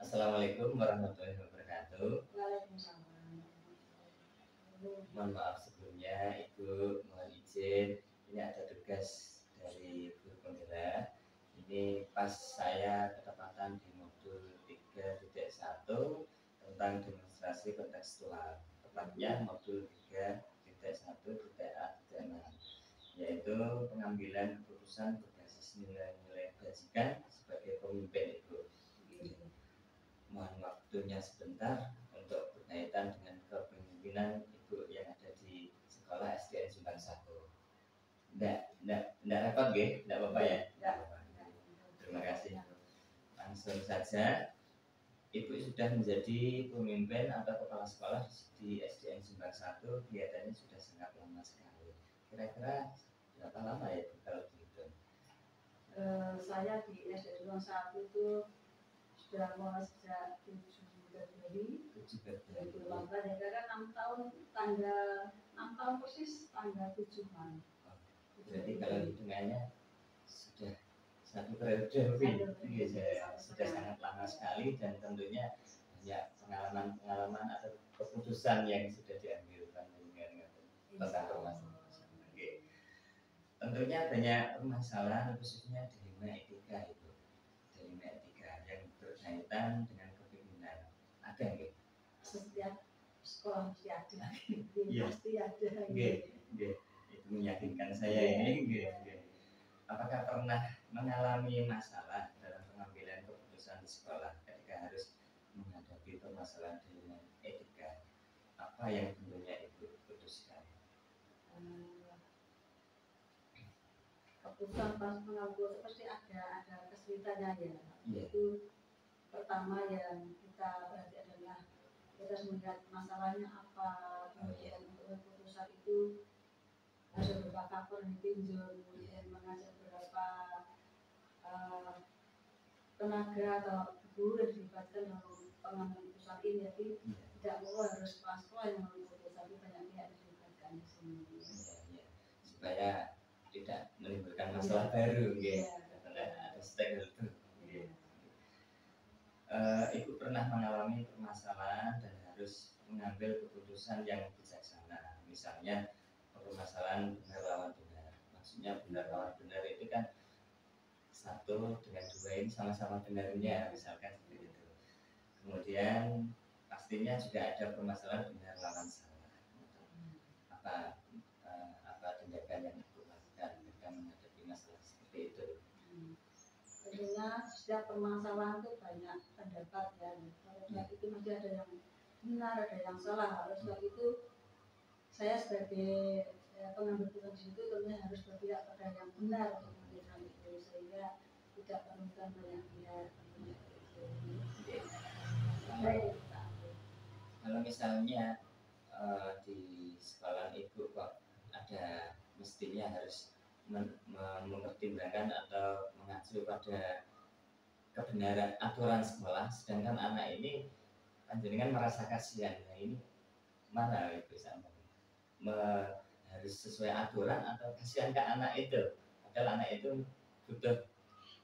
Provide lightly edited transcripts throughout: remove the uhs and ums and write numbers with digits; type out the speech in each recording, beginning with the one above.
Assalamualaikum warahmatullahi wabarakatuh. Waalaikumsalam. Mohon maaf sebelumnya, Ibu, mohon izin. Ini ada tugas dari Guru Pembela. Ini pas saya ketepatan di modul 3.1 tentang demonstrasi kontekstual. Tepatnya modul 3.1.A.6, yaitu pengambilan keputusan berbasis nilai-nilai basikan sebagai pemimpin, Ibu. Mohon waktunya sebentar untuk berkaitan dengan kepemimpinan Ibu yang ada di sekolah SDN Sumbang 1. Nggak repot nggih? Nggak apa-apa ya? Nggak apa-apa. Terima kasih. Langsung saja, Ibu sudah menjadi pemimpin atau kepala sekolah di SDN Sumbang 1, kelihatannya sudah sangat lama sekali. Kira-kira berapa lama ya Bu kalau dihitung? Saya di SDN Sumbang 1 itu sudah mulai sejak 7 Februari 2018 ya, karena 6 tahun persis tanggal 7 Maret. Berarti kalau hitungannya sudah satu periode lebih, sudah sangat lama sekali, dan tentunya banyak pengalaman atau keputusan yang sudah diambil tentang permasalahan. Tentunya banyak permasalahan khususnya dilema etika itu, dilema etika yang berkaitan dengan kepemimpinan. Ada nggih? Setiap sekolah mesti ada. Iya. Pasti ada. Itu meyakinkan saya ini. Apakah pernah mengalami masalah dalam pengambilan keputusan di sekolah ketika harus menghadapi permasalahan dilema etika? Apa yang tentunya Ibu putuskan? Keputusan pas mengambil pasti ada kesulitannya ya. Iya. Itu pertama yang kita berarti adalah kita harus melihat masalahnya apa, kemudian untuk keputusan itu ada beberapa cover ditinjau, kemudian mengajak berapa tenaga atau guru yang dilibatkan dalam pengambilan keputusan ini. Jadi tidak perlu harus sekolah yang mengambil keputusan, tapi banyak pihak dilibatkan di sini. Iya. Supaya tidak menimbulkan masalah baru, ada stakeholder. Ibu pernah mengalami permasalahan dan harus mengambil keputusan yang bijaksana, misalnya permasalahan benar lawan benar. Maksudnya benar lawan benar itu kan satu dengan dua ini sama-sama benarnya, misalkan seperti itu. Kemudian pastinya juga ada permasalahan benar lawan salah. Apa tindakan yang Ibu lakukan ketika menghadapi masalah seperti itu? Tentunya setiap permasalahan itu banyak pendapat ya. Pada itu masih ada yang benar, ada yang salah. Oleh sebab itu saya sebagai pengambil keputusan itu tentunya harus berpihak pada yang benar untuk memberikan itu, sehingga tidak merugikan banyak pihak. Kalau misalnya di sekolah Ibu kok ada mestinya harus mempertimbangkan atau mengacu pada kebenaran aturan sekolah, sedangkan anak ini panjenengan merasa kasihan. Nah, ini mana Ibu sama? Harus sesuai aturan atau kasihan ke anak itu? Padahal anak itu butuh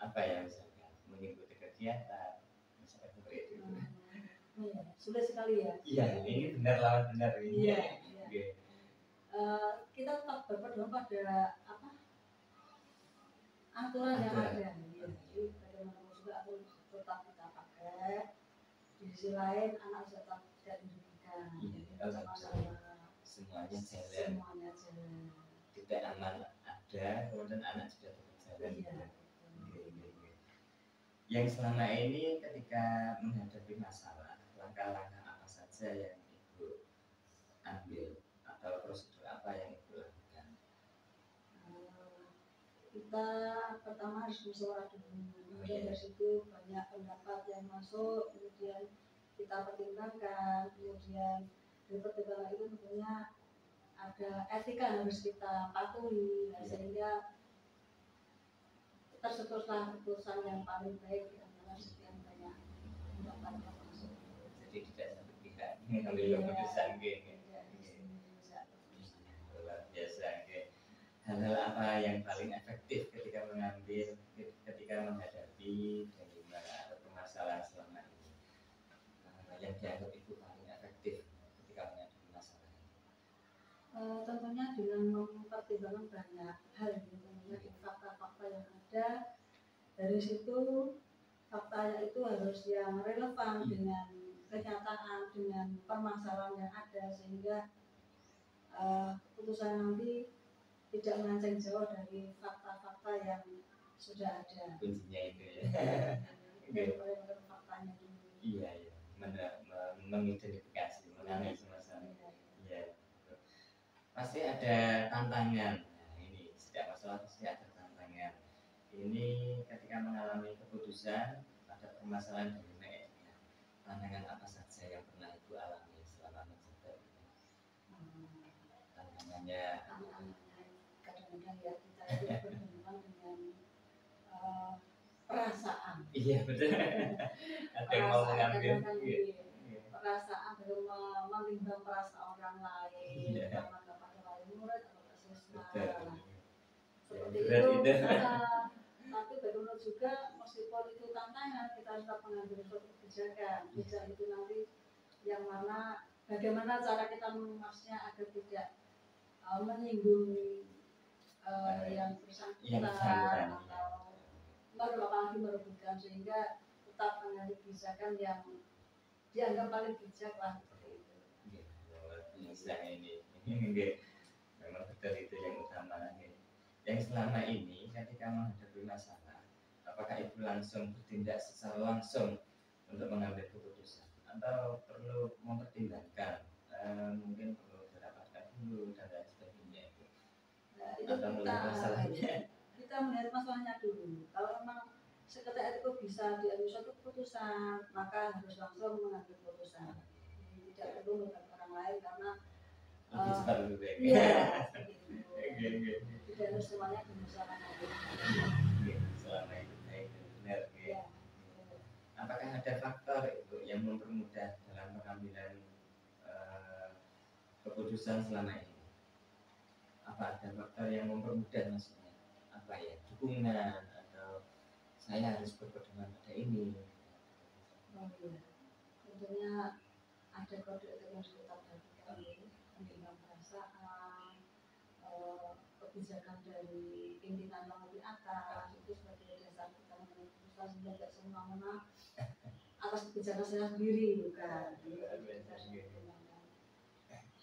apa ya, misalkan mengikuti kegiatan, misalkan seperti itu. Sulit sekali ya. Iya, ini benar lawan benar ini. Iya. Kita tetap berpedoman pada aturan yang ada. Jadi bagaimanapun juga aturan tetap kita pakai. Di sisi lain anak tetap tidak dirugikan. Semuanya jalan. Tidak aman ada, kemudian anak juga tetap jalan. Yang selama ini ketika menghadapi masalah, langkah-langkah apa saja yang Ibu ambil atau prosedur apa yang Ibu lakukan? Kita pertama harus musyawarah dulu. Kemudian dari situ banyak pendapat yang masuk, kemudian kita pertimbangkan, kemudian dari pertimbangan itu tentunya ada etika yang harus kita patuhi, sehingga tercetuslah keputusan yang paling baik di antara sekian banyak pendapat yang masuk. Jadi tidak satu pihak mengambil keputusan luar biasa. Hal-hal apa yang paling efektif ketika menghadapi dilema atau permasalahan selama ini? Tentunya dengan mempertimbangkan banyak hal, tentunya di fakta-fakta yang ada. Dari situ faktanya itu harus yang relevan dengan kenyataan, dengan permasalahan yang ada, sehingga keputusan nanti tidak melenceng jauh dari fakta-fakta yang sudah ada. Kuncinya itu ya. Menurut faktanya dulu. Iya, iya. Mengidentifikasi, menganalisis masalah. Iya. Pasti ada tantangan. Nah, ini setiap masalah pasti ada tantangan. Ini ketika mengalami keputusan, ada permasalahan dari mereka. Tantangan apa saja yang pernah ibu alami selama menjabat? Tantangannya kadang-kadang ya kita itu berhubungan dengan perasaan. Iya betul. Ada yang mau mengambil perasaan, belum menimbang perasaan orang lain, karena kepada lain murid atau siswa. Seperti itu. Tapi betul juga meskipun itu tantangan, kita tetap mengambil suatu kebijakan. Kebijakan itu nanti yang mana, bagaimana cara kita maksudnya agar tidak menyinggung yang bersangkutan atau apalagi merebutkan, sehingga tetap mengambil kebijakan yang dianggap paling bijak lah, seperti itu. Bisa ini memang betul itu yang utama. Yang selama ini ketika menghadapi masalah, apakah ibu langsung bertindak secara langsung untuk mengambil keputusan, atau perlu mempertimbangkan, mungkin perlu didapatkan dulu dan lain sebagainya itu? Itu kita melihat masalahnya dulu. Kalau memang seketika itu bisa diambil suatu keputusan, maka harus langsung mengambil keputusan. Jadi tidak perlu melihat orang lain, karena lebih cepat lebih baik. Tidak harus semuanya dimusyawarahkan. Selama itu baik dan benar. Apakah ada faktor itu yang mempermudah dalam pengambilan keputusan selama ini? Apa ada faktor yang mempermudah, maksudnya apa ya, dukungan atau saya harus berpedoman pada ini? Tentunya ada kode etik yang tetap dari pembimbing perasaan, kebijakan dari pimpinan yang lebih atas, itu sebagai dasar kita mengambil keputusan, sehingga tidak semena-mena atas kebijakan saya sendiri, bukan.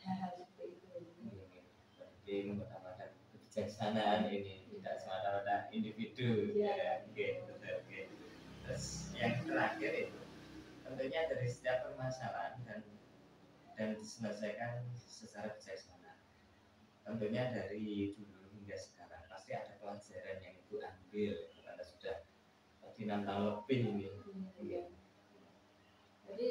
Hal-hal seperti itu. Jadi mengutamakan kebijaksanaan ini, tidak semata-mata individu. Terus yang terakhir itu tentunya dari setiap permasalahan dan diselesaikan secara bijaksana. Tentunya dari dulu hingga sekarang pasti ada pelajaran yang ibu ambil karena sudah 6 tahun lebih ini. Jadi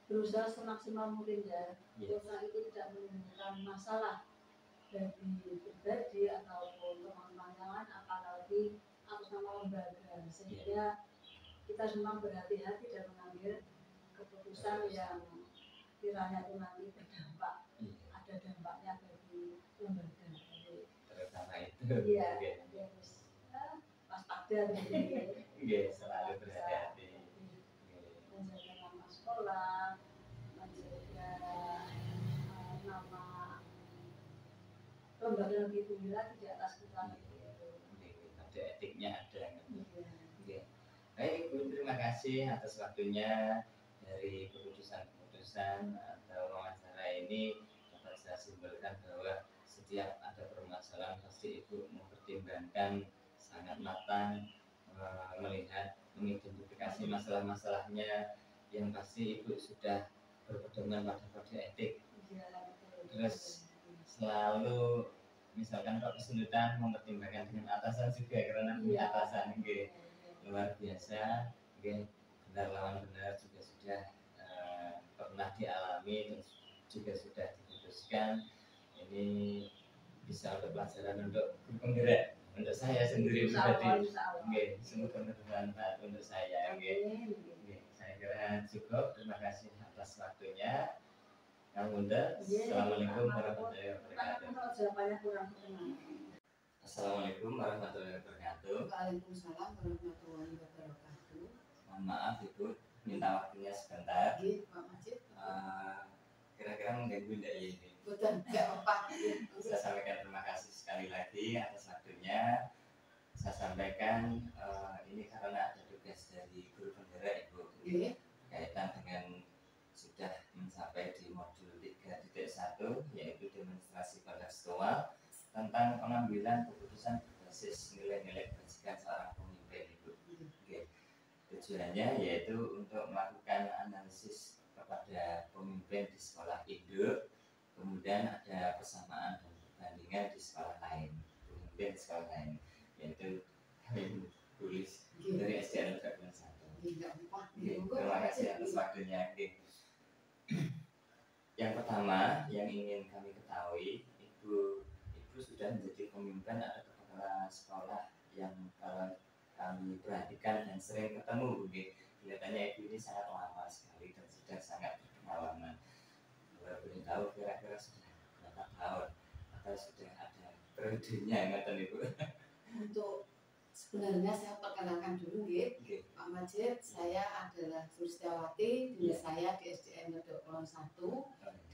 berusaha semaksimal mungkin ya, berusaha itu tidak menimbulkan masalah bagi pribadi ataupun teman-teman yang lain, apalagi atas nama lembaga, sehingga kita semua berhati-hati dan mengambil keputusan yang kiranya itu nanti berdampak, ada dampaknya bagi lembaga. Terutama itu. Iya, harus waspada, selalu berhati-hati. Menjaga nama sekolah, menjaga nama lembaga yang lebih tinggi lagi di atas kita. Ada etiknya ada. Baik Ibu, terima kasih atas waktunya. Dari keputusan-keputusan atau wawancara ini dapat saya simpulkan bahwa setiap ada permasalahan pasti Ibu mempertimbangkan sangat matang, melihat, mengidentifikasi masalah-masalahnya, yang pasti Ibu sudah berpedoman pada kode etik. Terus selalu misalkan kalau kesulitan mempertimbangkan dengan atasan juga, karena punya atasan luar biasa, benar lawan benar juga sudah pernah dialami dan juga sudah diputuskan. Ini bisa untuk pelajaran untuk penggerak untuk saya sendiri pribadi. Semoga bermanfaat untuk saya. Saya kira cukup. Terima kasih atas waktunya. Kang Bunda. Assalamualaikum warahmatullahi wabarakatuh. Assalamualaikum warahmatullahi wabarakatuh. Waalaikumsalam warahmatullahi wabarakatuh. Mohon maaf Ibu, minta waktunya sebentar. Pak Majid. Kira-kira kira-kira mengganggu enggak ya ini? Betul, enggak apa-apa. Saya sampaikan terima kasih sekali lagi atas waktunya. Saya sampaikan ini karena ada tugas dari guru penggerak Ibu kaitan dengan sudah mencapai di modul 3.1 yaitu demonstrasi kontekstual tentang pengambilan keputusan berbasis nilai-nilai kebajikan seorang pemimpin Ibu. Tujuannya yaitu untuk melakukan analisis kepada pemimpin di sekolah induk, kemudian ada persamaan dan perbandingan di sekolah lain, pemimpin di sekolah lain, yaitu kami tulis dari SDN Negeri 1. Terima kasih atas waktunya. Yang pertama yang ingin kami ketahui, Ibu sudah menjadi pemimpin atau kepala sekolah yang kalau kami perhatikan dan sering ketemu, kelihatannya Ibu ini sangat lama sekali dan sudah sangat berpengalaman. Kalau boleh tahu kira-kira sudah berapa tahun atau sudah ada periodenya ngeten Ibu? Untuk sebenarnya saya perkenalkan dulu Pak Majid, saya adalah Sulistiawati, saya di SDN Ngedok Kulon 1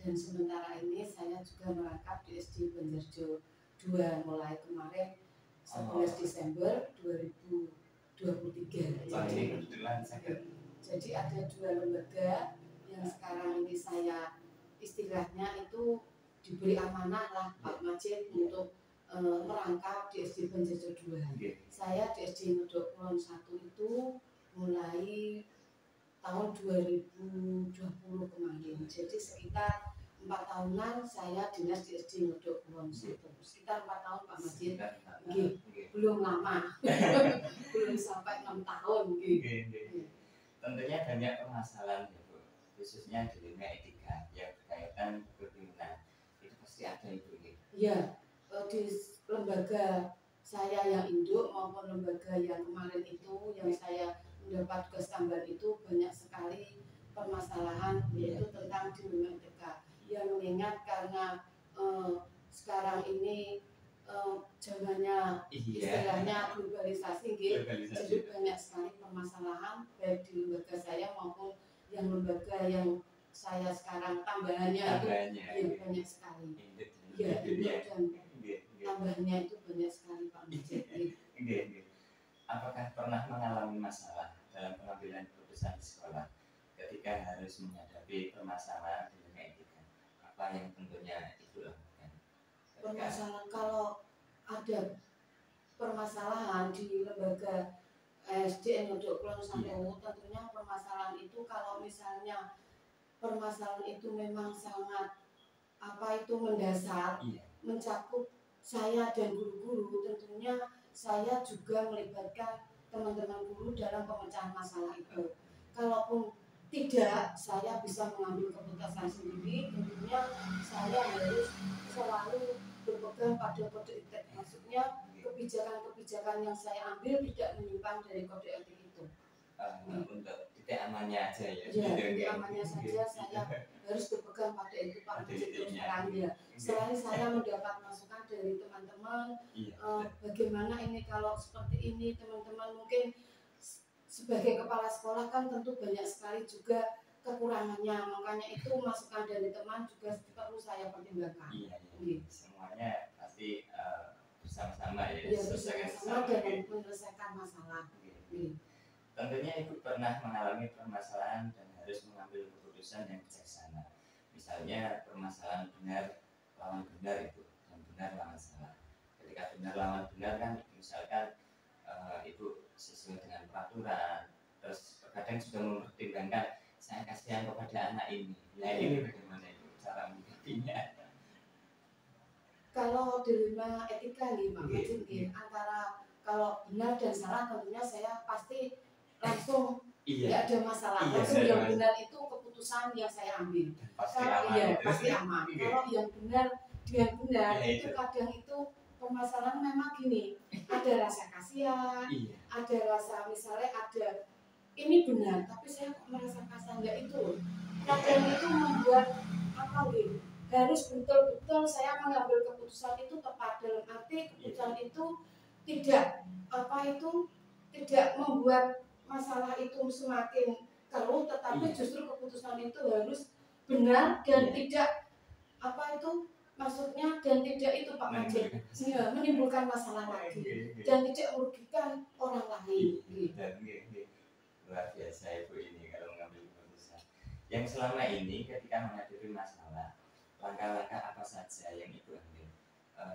dan sementara ini saya juga merangkap di SD Banjarjo 2 mulai kemarin 11 Desember 2023. Jadi ada 2 lembaga yang sekarang ini saya istilahnya itu diberi amanah lah Pak Majid untuk merangkap di SD Banjarjo 2. Saya di SD Ngedok Kulon 1 itu mulai tahun 2020 kemarin. Jadi sekitar 4 tahunan saya dinas di SD Ngedok Kulon 1. Sekitar 4 tahun Pak Majid. Belum lama. Belum sampai 6 tahun. Tentunya banyak permasalahan ya Bu, khususnya di dunia etika yang berkaitan kepemimpinan. Itu pasti ada Ibu. Iya, di lembaga saya yang induk maupun lembaga yang kemarin itu yang saya mendapat tugas tambahan itu banyak sekali permasalahan yaitu tentang di dunia etika. Yang mengingat karena sekarang ini zamannya istilahnya globalisasi, jadi banyak sekali permasalahan baik di lembaga saya maupun yang lembaga yang saya sekarang tambahannya itu banyak sekali. Ya, dan tambahannya itu banyak sekali Pak Majid. Apakah pernah mengalami masalah dalam pengambilan keputusan di sekolah ketika harus menghadapi permasalahan di dunia etika? Apa yang tentunya Ibu lakukan? Permasalahan kalau ada permasalahan di lembaga SDN Ngedok Kulon 1, tentunya permasalahan itu kalau misalnya permasalahan itu memang sangat mendasar, mencakup saya dan guru-guru, tentunya saya juga melibatkan teman-teman guru dalam pemecahan masalah itu. Kalaupun tidak, saya bisa mengambil keputusan sendiri, tentunya saya harus selalu berpegang pada kode etik, maksudnya kebijakan-kebijakan yang saya ambil tidak menyimpang dari kode etik itu. Untuk titik amannya aja ya. Titik amannya saja saya harus berpegang pada itu Pak Majid terus terang ya. Selain saya mendapat masukan dari teman-teman, bagaimana ini kalau seperti ini teman-teman mungkin sebagai kepala sekolah kan tentu banyak sekali juga kekurangannya, makanya itu masukan dari teman juga perlu saya pertimbangkan. Semuanya pasti bersama-sama ya. Bersama-sama dan menyelesaikan masalah. Tentunya Ibu pernah mengalami permasalahan dan harus mengambil keputusan yang bijaksana. Misalnya permasalahan benar lawan benar Ibu dan benar lawan salah. Ketika benar lawan benar kan misalkan Ibu sesuai dengan peraturan, terus kadang juga mempertimbangkan saya kasihan kepada anak ini. Nah ini bagaimana Ibu cara menyikapinya? Kalau dilema etika nih Pak Majid, antara kalau benar dan salah tentunya saya pasti langsung tidak ada masalah. Langsung yang benar itu keputusan yang saya ambil. Pasti aman. Kalau yang benar itu kadang itu permasalahan memang gini, ada rasa kasihan, ada rasa misalnya ada ini benar, tapi saya kok merasa kasihan nggak itu. Kadang itu membuat harus betul-betul saya mengambil keputusan itu tepat, dalam arti keputusan itu tidak membuat masalah itu semakin keruh, tetapi justru keputusan itu harus benar dan tidak apa itu maksudnya, dan tidak itu Pak Majid, ya, menimbulkan masalah lagi dan tidak merugikan orang lain. Luar biasa Ibu ini kalau mengambil keputusan. Yang selama ini ketika menghadapi masalah, langkah-langkah apa saja yang Ibu ambil?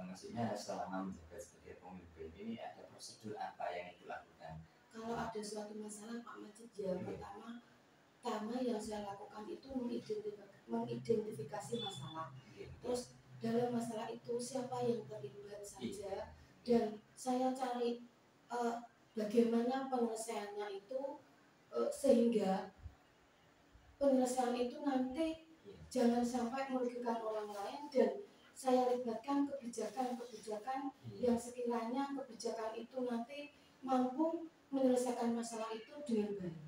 Maksudnya selama menjabat sebagai pemimpin ini ada prosedur apa yang Ibu lakukan? Kalau ada suatu masalah Pak Majid, ya pertama yang saya lakukan itu mengidentifikasi masalah. Terus dalam masalah itu siapa yang terlibat saja, dan saya cari bagaimana penyelesaiannya itu, sehingga penyelesaian itu nanti jangan sampai merugikan orang lain, dan saya libatkan kebijakan-kebijakan yang sekiranya kebijakan itu nanti mampu menyelesaikan masalah itu dengan baik.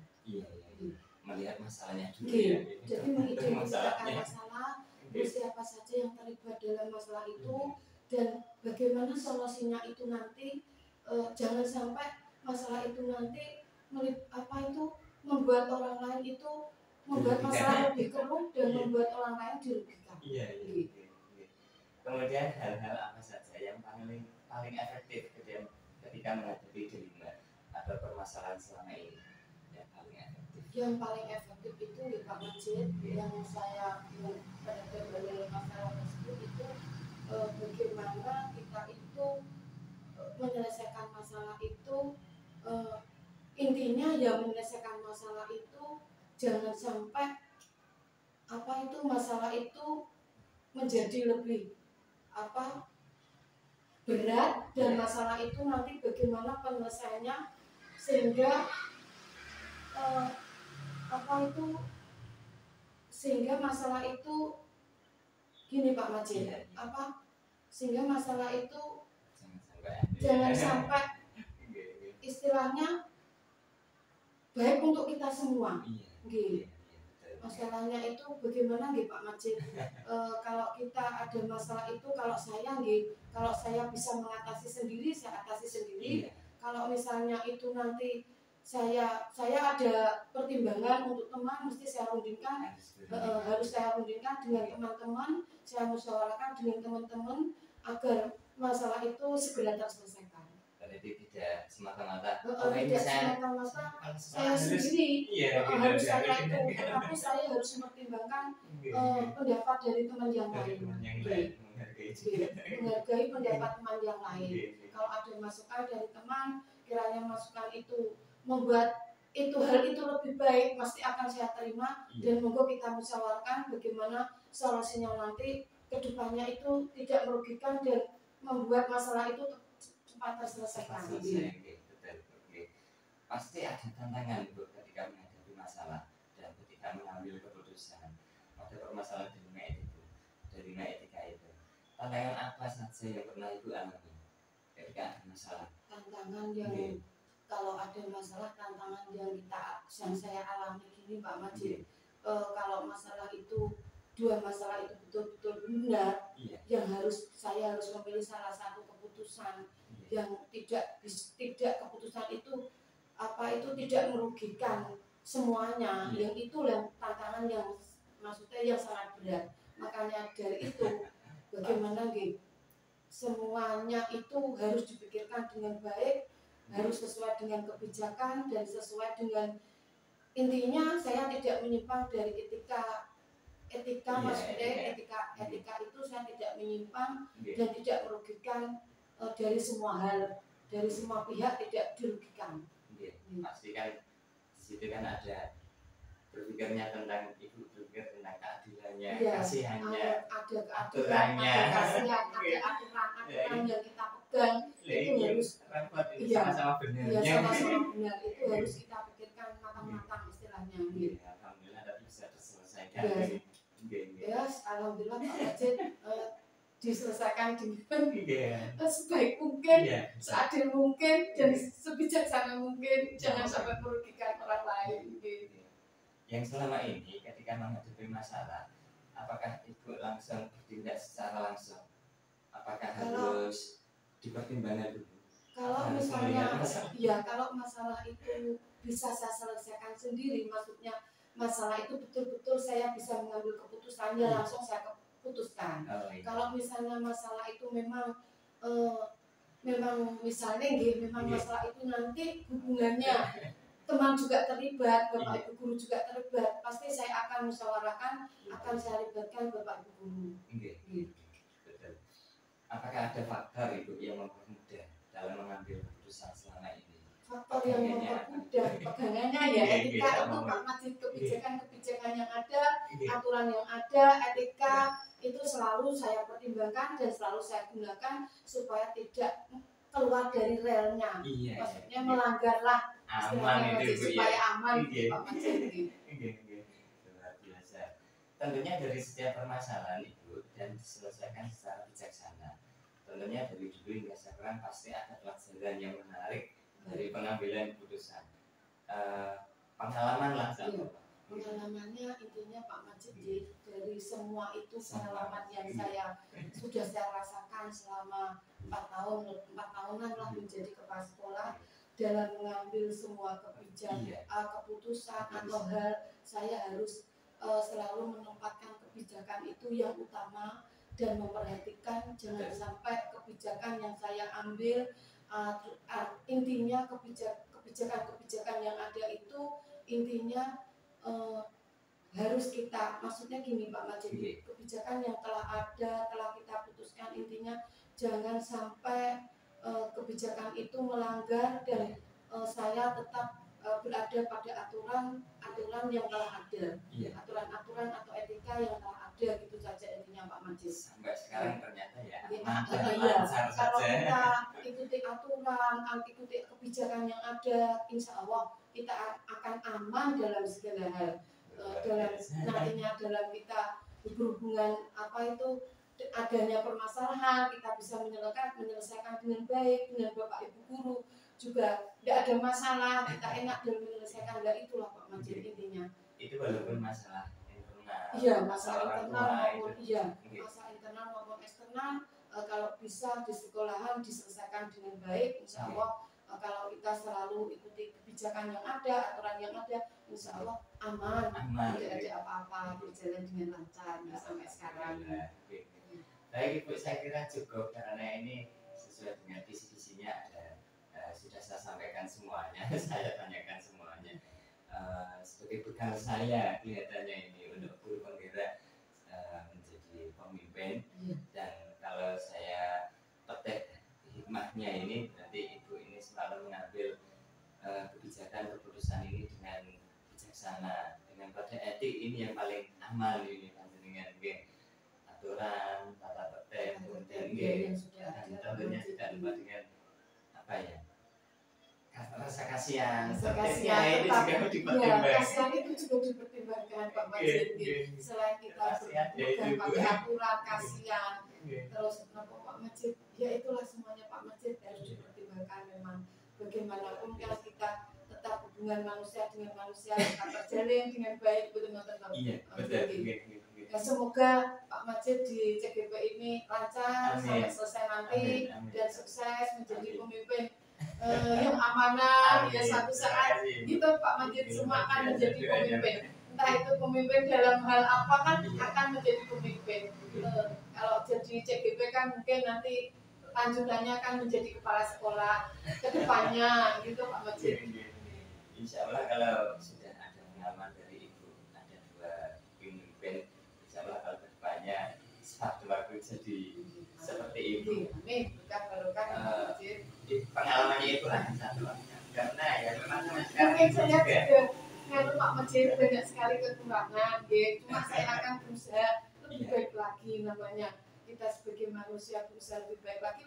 Melihat masalahnya dulu ya. Jadi mengidentifikasi masalah, siapa saja yang terlibat dalam masalah itu, dan bagaimana solusinya itu nanti, jangan sampai masalah itu nanti membuat orang lain itu membuat masalah lebih keruh dan membuat orang lain dirugikan. Kemudian hal-hal apa saja yang paling efektif ketika menghadapi dilema atau permasalahan selama ini yang paling efektif? Yang paling efektif itu ya Pak Majid, yang saya pada dalam masalah tersebut itu, bagaimana kita itu menyelesaikan masalah itu, intinya ya menyelesaikan masalah itu jangan sampai masalah itu menjadi lebih berat, dan masalah itu nanti bagaimana penyelesaiannya sehingga sehingga masalah itu gini Pak Majid, sehingga masalah itu jangan sampai istilahnya baik untuk kita semua. Masalahnya itu bagaimana Pak Majid, kalau kita ada masalah itu, kalau saya bisa mengatasi sendiri, saya atasi sendiri. Kalau misalnya itu nanti saya ada pertimbangan untuk teman, mesti saya rundingkan, harus saya rundingkan dengan teman-teman, saya musyawarahkan dengan teman-teman agar masalah itu segera terselesaikan. Jadi tidak semata-mata saya sendiri harus saya itu, tetapi saya harus mempertimbangkan pendapat dari teman yang lain, menghargai pendapat teman yang lain. Kalau ada masukan dari teman, kiranya masukan itu membuat hal itu lebih baik, pasti akan saya terima, dan monggo kita musyawarahkan bagaimana solusinya nanti kedepannya itu tidak merugikan dan membuat masalah itu cepat terselesaikan. Pasti ada tantangan ketika menghadapi masalah dan ketika mengambil keputusan pada permasalahan dilema etika itu. Tantangan apa saja yang pernah Ibu alami ketika ada masalah? Tantangan yang kalau ada masalah, tantangan yang saya alami gini Pak Majid, kalau masalah itu, dua masalah itu betul-betul benar, yang saya harus memilih salah satu keputusan yang tidak keputusan itu tidak merugikan semuanya, yang itulah tantangan yang maksudnya yang sangat berat. Makanya dari itu bagaimana semuanya itu harus dipikirkan dengan baik, harus sesuai dengan kebijakan dan sesuai dengan, intinya saya tidak menyimpang dari etika, maksudnya etika itu saya tidak menyimpang dan tidak merugikan dari semua hal, dari semua pihak tidak dirugikan. Pasti kan di situ kan ada berpikirnya tentang Ibu berpikir tentang keadilannya, kasihannya, ada aturannya, ada aturan yang kita pegang, itu harus sama-sama benar. Sama-sama benar, itu harus kita pikirkan matang-matang istilahnya. Alhamdulillah tadi bisa diselesaikan. Alhamdulillah Pak Majid diselesaikan dengan sebaik mungkin, seadil mungkin, dan sebijaksana mungkin, jangan sampai merugikan orang lain. Yang selama ini ketika menghadapi masalah, apakah Ibu langsung bertindak secara langsung? Apakah harus dipertimbangkan dulu? Kalau misalnya, kalau masalah itu bisa saya selesaikan sendiri, maksudnya masalah itu betul-betul saya bisa mengambil keputusannya, langsung saya putuskan. Oh, iya. Kalau misalnya masalah itu memang memang misalnya memang Iya. masalah itu nanti hubungannya teman juga terlibat, Bapak Iya. Ibu guru juga terlibat, pasti saya akan musyawarahkan, akan saya libatkan Bapak Ibu guru. Iya. Betul. Apakah ada faktor Ibu yang mempermudah dalam mengambil keputusan selama ini? Faktor yang mempermudah pegangannya ya etika itu Pak Majid, kebijakan yang ada, aturan yang ada, etika itu selalu saya pertimbangkan dan selalu saya gunakan supaya tidak keluar dari relnya. Iya. Maksudnya melanggarlah Aman itu Bu, supaya ya. aman Pak Majid. Luar biasa. Tentunya dari setiap permasalahan itu dan diselesaikan secara bijaksana. Tentunya dari dulu hingga sekarang pasti ada pelajaran yang menarik dari pengambilan keputusan. Pengalaman lah iya. Pengalamannya intinya Pak Majid dari semua itu pengalaman yang sudah saya rasakan selama 4 tahunan lah menjadi kepala sekolah, dalam mengambil semua keputusan atau hal, saya harus selalu menempatkan kebijakan itu yang utama dan memperhatikan jangan sampai kebijakan yang saya ambil intinya kebijakan yang ada itu intinya harus kita, maksudnya gini Pak Majid, kebijakan yang telah ada, telah kita putuskan, intinya jangan sampai kebijakan itu melanggar dan saya tetap berada pada aturan yang telah ada, aturan atau etika yang telah ada, gitu saja intinya Pak Majid. Sampai sekarang ternyata ya. Kalau kita ikuti aturan, ikuti kebijakan yang ada, insya Allah kita akan aman dalam segala hal. Nantinya dalam kita berhubungan adanya permasalahan, kita bisa menyelesaikan dengan baik dengan Bapak Ibu guru juga, tidak ada masalah, kita enak dalam menyelesaikan. Itulah Pak Majid intinya. Itu walaupun masalah internal. Iya, masalah internal maupun eksternal, kalau bisa di sekolahan diselesaikan dengan baik, insya Allah. Kalau kita selalu ikuti kebijakan yang ada, aturan yang ada, insya Allah aman. Tidak ada apa-apa, berjalan dengan lancar sampai sekarang. Baik Ibu, saya kira cukup karena ini sesuai dengan visi-visinya ada, sudah saya sampaikan semuanya, saya tanyakan semuanya. Sebagai bekal saya kelihatannya ini untuk guru penggerak menjadi pemimpin, dan kalau saya petik hikmahnya ini nanti Ibu ini selalu mengambil kebijakan keputusan ini dengan bijaksana, dengan pada etik ini yang paling aman ini dengan aturan, tata tertib, kemudian dan tentunya tidak lupa dengan rasa kasihan. Kasihan itu juga dipertimbangkan. Kasihan itu juga dipertimbangkan Pak Majid. Selain kita berpegang pada aturan, kasihan, terus Pak Majid, ya itulah semuanya Pak Majid harus dipertimbangkan. Memang bagaimanapun kalau kita tetap hubungan manusia dengan manusia tetap terjalin dengan baik, betul-betul. Iya, betul. Ya, semoga Pak Majid di CGP ini lancar sampai selesai nanti. Dan sukses menjadi pemimpin yang amanah. Ya, suatu saat kita Pak Majid semua akan menjadi pemimpin. Entah itu pemimpin dalam hal apa kan akan menjadi pemimpin. Kalau jadi CGP kan mungkin nanti lanjutannya kan menjadi kepala sekolah ke depannya, gitu Pak Majid. Insya Allah kalau sudah ada pengalaman dari Ibu, ada 2 pemimpin, insya Allah kalau ke depannya satu waktu jadi seperti Ibu. Amin, berkah Pak Majid. Pengalamannya itu hanya satu, karena ya memang mungkin saya juga kalau Pak Majid banyak sekali kekurangan, cuma saya akan berusaha lebih baik lagi. Namanya kita sebagai manusia berusaha lebih baik lagi.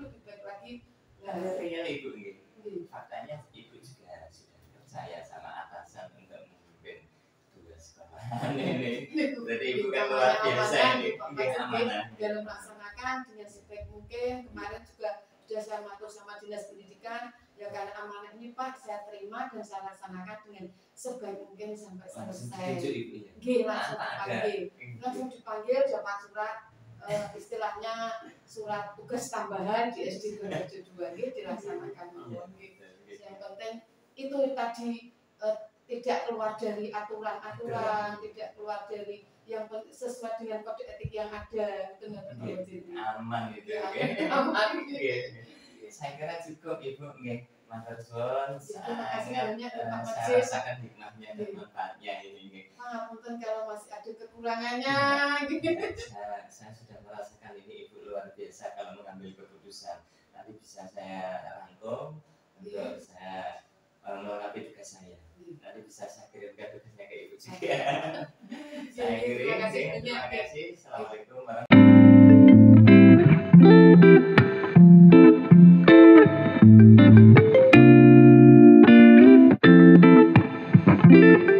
Real Ibu ini, faktanya Ibu juga sudah percaya sama atasan untuk memimpin 2 sekolah ini. Jadi Ibu kan luar biasa ini, amanah dalam melaksanakan dengan sebaik mungkin. Kemarin juga sudah saya matur sama dinas pendidikan, ya karena amanah ini Pak saya terima dan saya laksanakan dengan sebaik mungkin sampai selesai. Langsung dipanggil dapat surat, istilahnya surat tugas tambahan di SD 272 dilaksanakan. Yang penting itu tadi tidak keluar dari aturan, tidak keluar dari yang sesuai dengan kode etik yang ada gitu Nggih, aman gitu ya. nggih. Aman. Nggih. Saya kira cukup Ibu nggih. Matur suwun, Terima kasih sangat banyak Pak saya Majid. rasakan hikmahnya dan manfaatnya ini nggih. Ngapunten kalau masih ada kekurangannya gitu. Saya sudah merasakan ini Ibu luar biasa kalau mengambil keputusan. Nanti bisa saya rangkum untuk saya melengkapi tugas saya. Nanti bisa saya kirimkan tugasnya ke Ibu juga. Saya kirim. Terima kasih banyak. Terima kasih. Assalamualaikum warahmatullahi wabarakatuh.